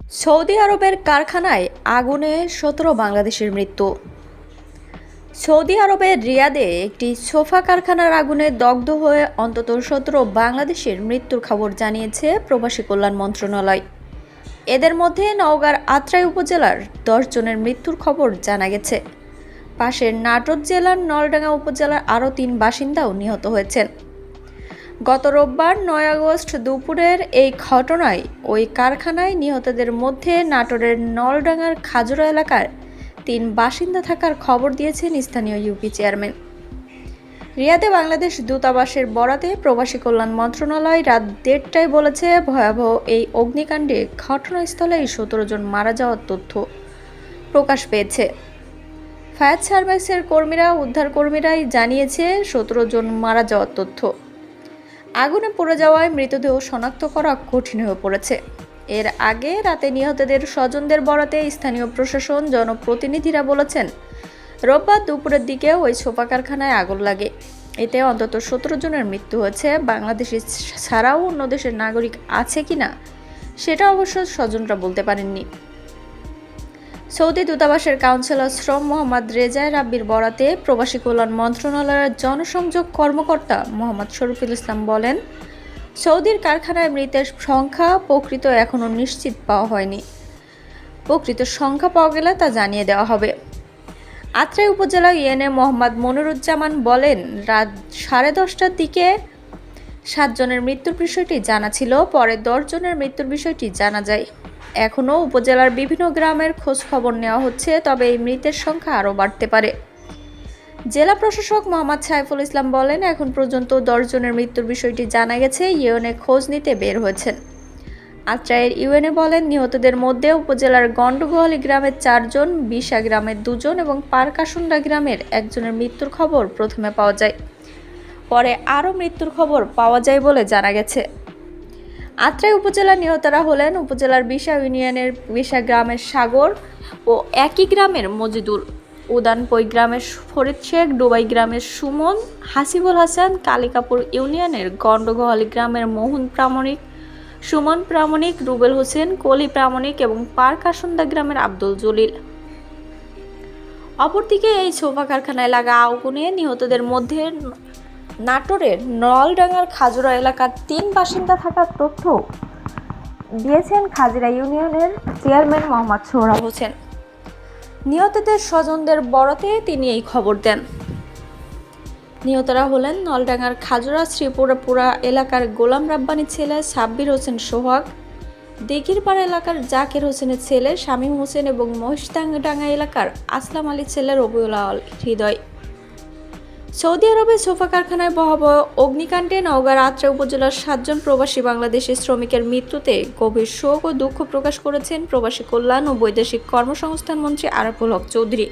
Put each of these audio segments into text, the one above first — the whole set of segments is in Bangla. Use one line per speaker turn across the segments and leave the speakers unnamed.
সৌদি আরবের কারখানায় আগুনে ১৭ বাংলাদেশের মৃত্যু। সৌদি আরবের রিয়াদে একটি সোফা কারখানার আগুনে দগ্ধ হয়ে অন্তত ১৭ বাংলাদেশের মৃত্যুর খবর জানিয়েছে প্রবাসী কল্যাণ মন্ত্রণালয়। এদের মধ্যে নওগাঁর আত্রাই উপজেলার ১০ জনের মৃত্যুর খবর জানা গেছে। পাশের নাটোর জেলার নলডাঙ্গা উপজেলার আরও ৩ বাসিন্দাও নিহত হয়েছেন। গত রোববার ৯ আগস্ট দুপুরের এই ঘটনায় ওই কারখানায় নিহতদের মধ্যে নাটোরের নলডাঙ্গার খাজুরা এলাকার ৩ বাসিন্দা থাকার খবর দিয়েছেন স্থানীয় ইউপি চেয়ারম্যান। রিয়াদে বাংলাদেশ দূতাবাসের বরাতে প্রবাসী কল্যাণ মন্ত্রণালয় রাত ১:৩০টায় বলেছে, ভয়াবহ এই অগ্নিকাণ্ডে ঘটনাস্থলেই ১৭ জন মারা যাওয়ার তথ্য প্রকাশ পেয়েছে। ফায়ার সার্ভিসের উদ্ধারকর্মীরাই জানিয়েছে ১৭ জন মারা যাওয়ার তথ্য। আগুনে পড়ে যাওয়ায় মৃতদেহ শনাক্ত করা কঠিন হয়ে পড়েছে। এর আগে রাতে নিহতদের স্বজনদের বরাতে স্থানীয় প্রশাসন জনপ্রতিনিধিরা বলেছেন, রোববার দুপুরের দিকে ওই সোফা কারখানায় আগুন লাগে। এতে অন্তত ১৭ জনের মৃত্যু হয়েছে। বাংলাদেশি ছাড়াও অন্য দেশের নাগরিক আছে কিনা সেটা অবশ্য স্বজনরা বলতে পারেননি। সৌদি দূতাবাসের কাউন্সিলর শ্রম মোহাম্মদ রেজায় রাব্বির বরাতে প্রবাসী কল্যাণ মন্ত্রণালয়ের জনসংযোগ কর্মকর্তা মোহাম্মদ শরীফুল ইসলাম বলেন, সৌদির কারখানায় মৃতের সংখ্যা প্রকৃত এখনও নিশ্চিত পাওয়া হয়নি। প্রকৃত সংখ্যা পাওয়া গেলে তা জানিয়ে দেওয়া হবে। আত্রাই উপজেলা ইউএনএ মোহাম্মদ মনিরুজ্জামান বলেন, রাত 10:30টার দিকে 7 জনের মৃত্যুর বিষয়টি জানা ছিল, পরে 10 জনের মৃত্যুর বিষয়টি জানা যায়। এখনও উপজেলার বিভিন্ন গ্রামের খোঁজ খবর নেওয়া হচ্ছে, তবে এই মৃতের সংখ্যা আরও বাড়তে পারে। জেলা প্রশাসক মোহাম্মদ সাইফুল ইসলাম বলেন, এখন পর্যন্ত 10 জনের মৃত্যুর বিষয়টি জানা গেছে। ইউএনএ খোঁজ নিতে বের হয়েছেন। আত্রাইয়ের ইউএনএ বলেন, নিহতদের মধ্যে উপজেলার গন্ডগোহালি গ্রামের 4 জন, বিশা গ্রামের 2 জন এবং পারকাশুন্ডা গ্রামের 1 জনের মৃত্যুর খবর প্রথমে পাওয়া যায়। পরে আরও মৃত্যুর খবর পাওয়া যায় বলে জানা গেছে। আত্রাই উপজেলার নিহতরা হলেন উপজেলার বিশা ইউনিয়নের বিশা গ্রামের সাগর ও একই গ্রামের মজিদুল, উদানপই গ্রামের ফরিদ শেখ, ডুবাই গ্রামের সুমন, হাসিবুল হাসান, কালিকাপুর ইউনিয়নের গন্ডগোহালি গ্রামের মোহন প্রামাণিক, সুমন প্রামাণিক, রুবেল হোসেন, কলি প্রামাণিক এবং পারকাশুন্ডা গ্রামের আব্দুল জলিল। অপরদিকে এই সোফা কারখানায় লাগা আগুনে নিহতদের মধ্যে নাটোরের নলডাঙ্গার খাজুরা এলাকার ৩ বাসিন্দা থাকার তথ্য দিয়েছেন খাজিরা ইউনিয়নের চেয়ারম্যান মোহাম্মদ সোহরাব হোসেন। নিহতদের স্বজনদের বরাতে তিনি এই খবর দেন। নিহতরা হলেন নলডাঙ্গার খাজুরা শ্রীপুরাপুরা এলাকার গোলাম রাব্বানির ছেলে সাব্বির হোসেন সোহাগ, দিঘিরপাড়া এলাকার জাকির হোসেনের ছেলে শামীম হোসেন এবং মহিষডাঙ্গা এলাকার আসলাম আলীর ছেলে রবিউল আল হৃদয়। সৌদি আরবের সোফা কারখানায় ভয়াবহ অগ্নিকাণ্ডে নওগাঁর আত্রাই উপজেলার 7 জন প্রবাসী বাংলাদেশি শ্রমিকের মৃত্যুতে গভীর শোক ও দুঃখ প্রকাশ করেছেন প্রবাসী কল্যাণ ও বৈদেশিক কর্মসংস্থান মন্ত্রী আরাফুল হক চৌধুরী।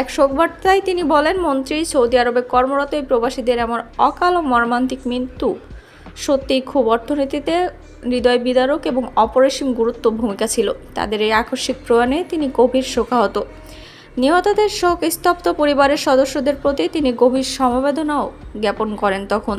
এক শোকবার্তায় তিনি বলেন, মন্ত্রী, সৌদি আরবে কর্মরত এই প্রবাসীদের এমন অকাল ও মর্মান্তিক মৃত্যু সত্যিই খুব অর্থনীতিতে হৃদয় বিদারক এবং অপরিসীম গুরুত্ব ভূমিকা ছিল। তাদের এই আকস্মিক প্রয়াণে তিনি গভীর শোকাহত। নিহতদের শোক স্তব্ধ পরিবারের সদস্যদের প্রতি তিনি গভীর সমবেদনাও জ্ঞাপন করেন। তখন